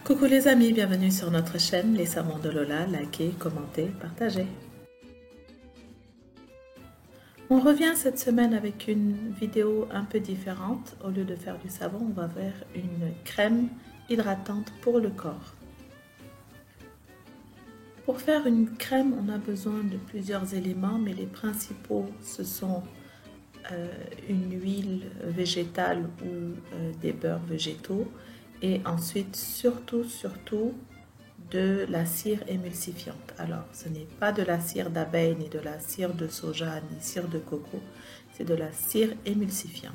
Coucou les amis, bienvenue sur notre chaîne Les Savons de Lola, likez, commentez, partagez. On revient cette semaine avec une vidéo un peu différente. Au lieu de faire du savon, on va faire une crème hydratante pour le corps. Pour faire une crème, on a besoin de plusieurs éléments, mais les principaux, ce sont une huile végétale ou des beurres végétaux. Et ensuite, surtout, de la cire émulsifiante. Alors, ce n'est pas de la cire d'abeille, ni de la cire de soja, ni cire de coco. C'est de la cire émulsifiante.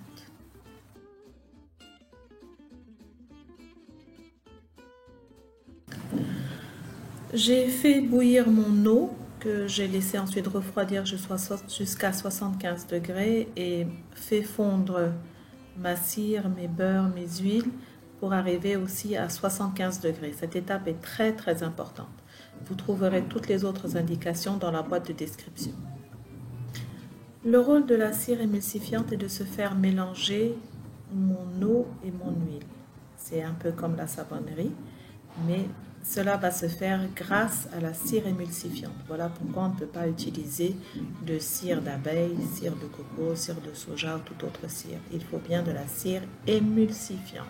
J'ai fait bouillir mon eau, que j'ai laissé ensuite refroidir jusqu'à 75 degrés et fait fondre ma cire, mes beurres, mes huiles, pour arriver aussi à 75 degrés. Cette étape est très importante. Vous trouverez toutes les autres indications dans la boîte de description. Le rôle de la cire émulsifiante est de se faire mélanger mon eau et mon huile. C'est un peu comme la savonnerie, mais cela va se faire grâce à la cire émulsifiante. Voilà pourquoi on ne peut pas utiliser de cire d'abeille, cire de coco, cire de soja ou toute autre cire. Il faut bien de la cire émulsifiante.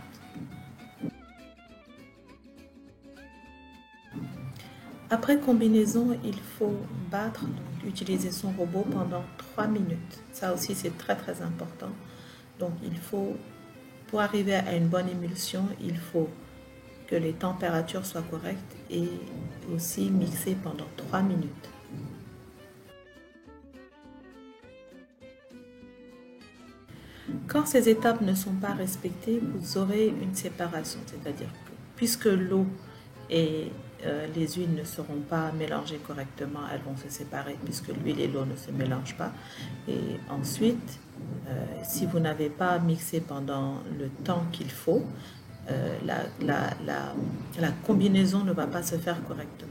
Après combinaison, il faut battre, donc utiliser son robot pendant 3 minutes. Ça aussi, c'est très important. Donc, pour arriver à une bonne émulsion, il faut que les températures soient correctes et aussi mixer pendant 3 minutes. Quand ces étapes ne sont pas respectées, vous aurez une séparation, c'est-à-dire que puisque l'eau et les huiles ne seront pas mélangées correctement, elles vont se séparer puisque l'huile et l'eau ne se mélangent pas. Et ensuite, si vous n'avez pas mixé pendant le temps qu'il faut, la combinaison ne va pas se faire correctement.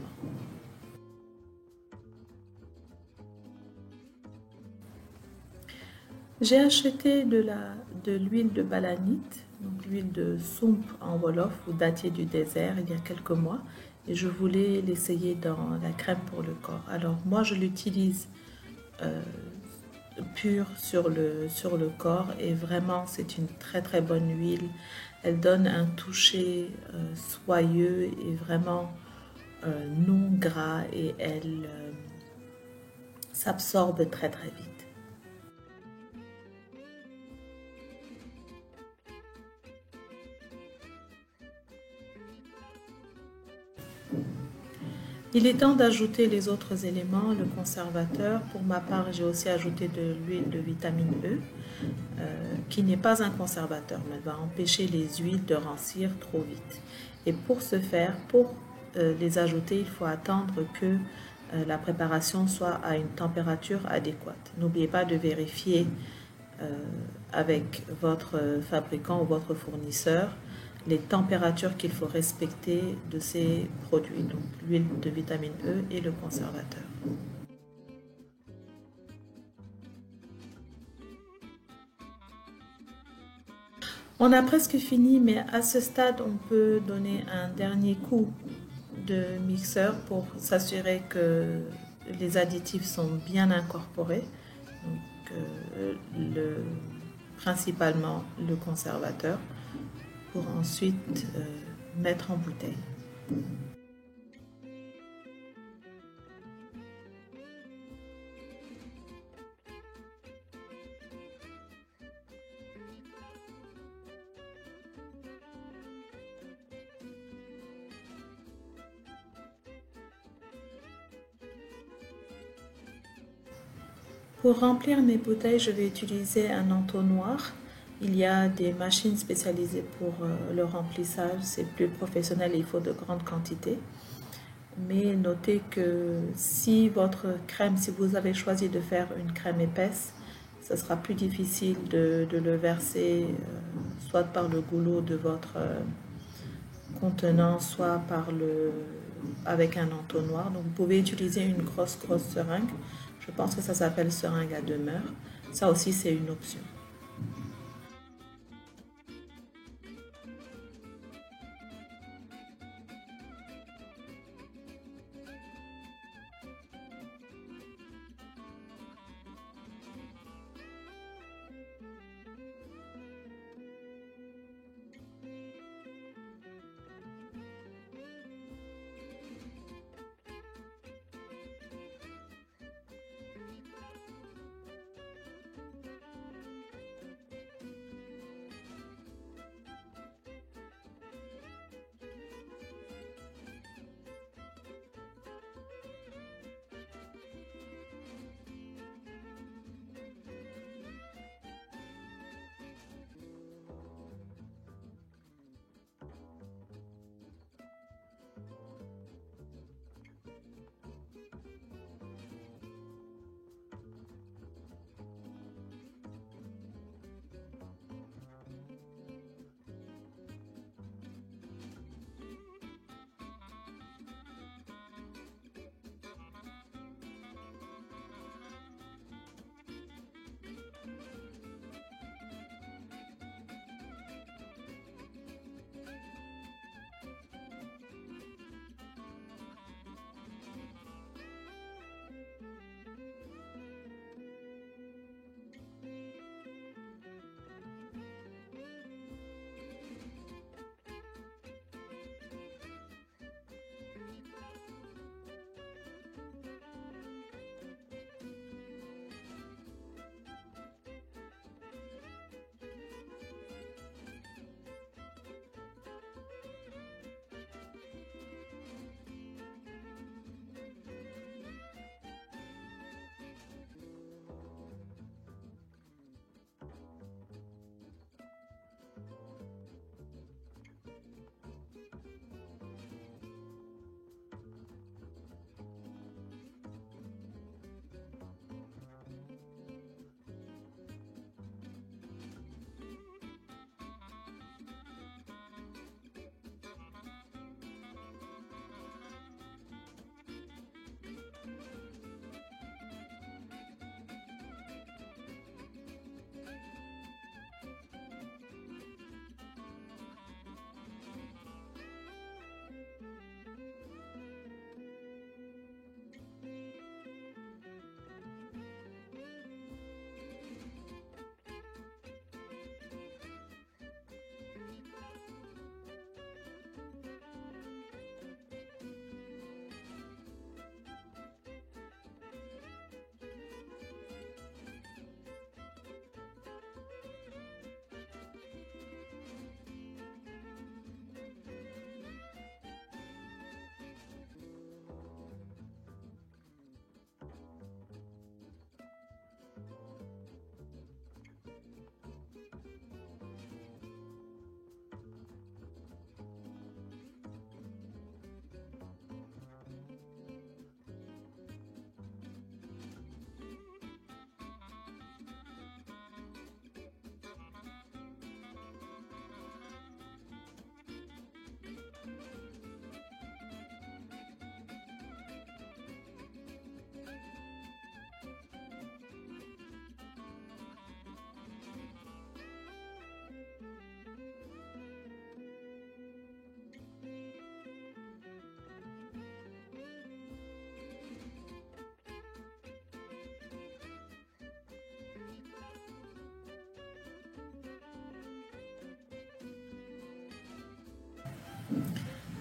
J'ai acheté de l'huile de balanite, donc l'huile de soump en wolof ou dattier du désert il y a quelques mois, et je voulais l'essayer dans la crème pour le corps. Alors moi je l'utilise pure sur le corps et vraiment c'est une très bonne huile. Elle donne un toucher soyeux et vraiment non gras et elle s'absorbe très vite. Il est temps d'ajouter les autres éléments, le conservateur. Pour ma part, j'ai aussi ajouté de l'huile de vitamine E, qui n'est pas un conservateur, mais va empêcher les huiles de rancir trop vite. Et pour ce faire, pour les ajouter, il faut attendre que la préparation soit à une température adéquate. N'oubliez pas de vérifier avec votre fabricant ou votre fournisseur les températures qu'il faut respecter de ces produits, donc l'huile de vitamine E et le conservateur. On a presque fini, mais à ce stade, on peut donner un dernier coup de mixeur pour s'assurer que les additifs sont bien incorporés. Donc, principalement le conservateur, pour ensuite mettre en bouteille. Pour remplir mes bouteilles, je vais utiliser un entonnoir. Il y a des machines spécialisées pour le remplissage, c'est plus professionnel et il faut de grandes quantités. Mais notez que si votre crème, si vous avez choisi de faire une crème épaisse, ce sera plus difficile de le verser soit par le goulot de votre contenant, soit avec un entonnoir. Donc vous pouvez utiliser une grosse seringue. Je pense que ça s'appelle seringue à demeure. Ça aussi c'est une option.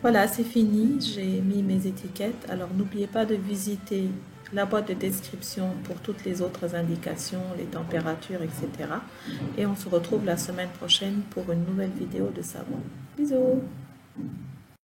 Voilà, c'est fini, j'ai mis mes étiquettes. Alors n'oubliez pas de visiter la boîte de description pour toutes les autres indications, les températures, etc. Et on se retrouve la semaine prochaine pour une nouvelle vidéo de savon. Bisous!